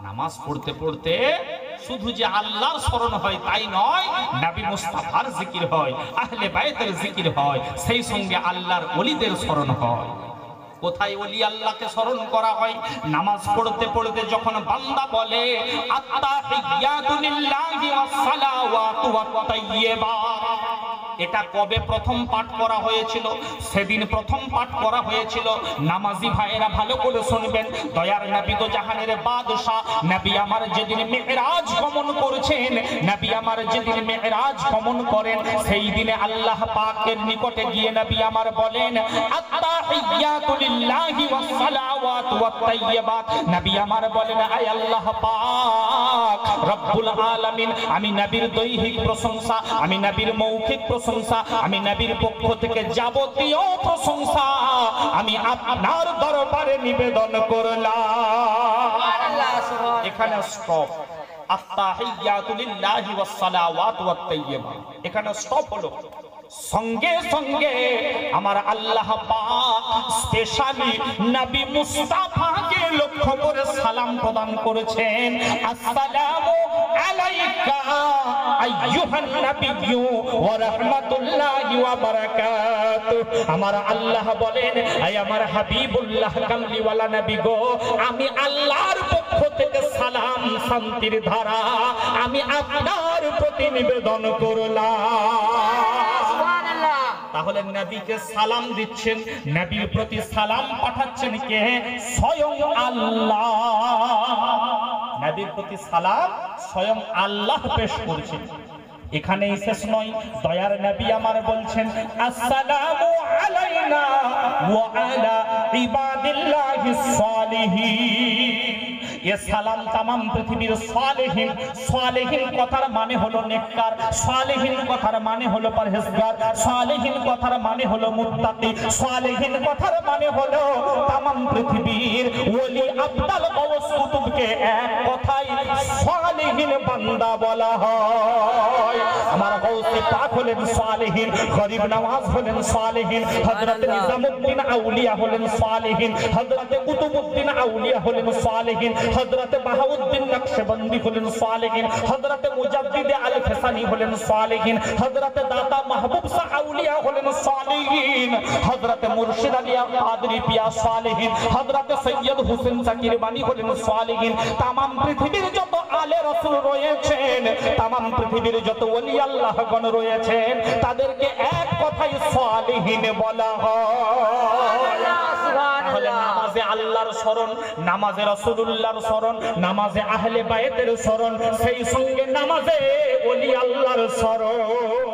নামাজ পড়তে পড়তে শুধু যে আল্লাহর স্মরণ হয় তাই নয়, নবী মুস্তাফার জিকির হয়, আহলে বায়তের জিকির হয়, সেই সঙ্গে আল্লাহর ওলিদের স্মরণ হয়। কোথায় ওলি আল্লাহকে স্মরণ করা হয়? নামাজ পড়তে পড়তে যখন বান্দা বলে আত্তাহিয়াতু লিল্লাহি ওয়াস সালাওয়াতু ওয়াত তাইয়্যিবাত, এটা কবে প্রথম পাঠ করা হয়েছিল? সেদিন প্রথম পাঠ করা হয়েছিল। নামাজি ভাইয়েরা ভালো করে শুনবেন, দয়ার নবী তো জাহানের বাদশা, নবী আমার যেদিন মেরাজ গমন করেছেন, নবী আমার যেদিন মেরাজ গমন করেন, সেই দিনে আল্লাহ পাকের নিকটে গিয়ে নবী আমার বলেন আত্তাহিয়াতু লিল্লাহি ওয়াস সালাওয়াতু ওয়াত তাইয়্যিবাত। নবী আমার বলেন, আয় আল্লাহ পাক রব্বুল আলামিন, আমি নবীর দৈহিক প্রশংসা, আমি নবীর মৌখিক প্রশংসা, আমি নবীর পক্ষ থেকে যাবতীয় প্রশংসা আমি আপনার দরবারে নিবেদন করলাম। এখানে স্টপ। আত্তাহিয়াতু লিল্লাহি ওয়াস সালাওয়াতু ওয়াত তাইয়্যিবাত, এখানে স্টপ হলো। সঙ্গে সঙ্গে আমার আল্লাহ পাক স্পেশালি নবী মুস্তাফাকে লক্ষ্য করে সালাম প্রদান করেছেন, আসসালামু আলাইকা আইয়ুহান নাবিয়্যু ওয়া রাহমাতুল্লাহি ওয়া বারাকাতুহু। আমার আল্লাহ বলেন, আয় আমার হাবিবুল্লাহ কামলিওয়ালা নবী গো, আমি আল্লাহর পক্ষ থেকে সালাম শান্তির ধারা আমি আপনার প্রতি নিবেদন করলাম। তাহলে নবীকে সালাম দিচ্ছেন, নবীর প্রতি সালাম পাঠাচ্ছেন কে? স্বয়ং আল্লাহ। নবীর প্রতি সালাম স্বয়ং আল্লাহ পেশ করছেন। এখানেই শেষ নয়, দয়ার নবী আমার বলছেন আসসালামু আলাইনা ওয়া আলা ইবাদিল্লাহিস সালিহিন। এ সালাম তামাম পৃথিবীর সালেহিন, সালেহিন কথার মানে হলো নেককার, সালেহিন কথার মানে হলো পরহেজগার, সালেহিন কথার মানে হলো মুত্তাকি, সালেহিন কথার মানে হলো তামাম পৃথিবীর ওলি আফদাল গাউস কুতুবকে এক কথায় সালেহিন বান্দা বলা হয়। আমার গাউসে পাক হলেন সালেহিন, গরিব নওয়াজ হলেন সালেহিন, হযরত নিজামউদ্দিন আউলিয়া হলেন সালেহিন, হযরত কুতুবউদ্দিন আউলিয়া হলেন সালেহিন, হযরত বাহাউদ্দিন নকশবন্দি হলেন সালেহিন, হযরত মুজাদ্দিদ আল ফিসানি হলেন সালেহিন, হযরত দাতা মাহবুব শাহ আউলিয়া হলেন সালেহিন, হযরত মুর্শিদ আলী কাদরি পিয়া সালেহিন, হযরত সৈয়দ হোসেন জাকির বানি হলেন সালেহিন। তামাম পৃথিবীর যত আলে রাসূল রয়েছেন, তামাম পৃথিবীর যত ওলি আল্লাহগণ রয়েছেন, তাদেরকে এক কথায় সালেহিন বলা হয়। তাহলে নামাজে আল্লাহর স্মরণ, নামাজে রাসূলুল্লাহর স্মরণ, নামাজে আহলে বায়তের স্মরণ, সেই সঙ্গে নামাজে ওলি আল্লাহর স্মরণ।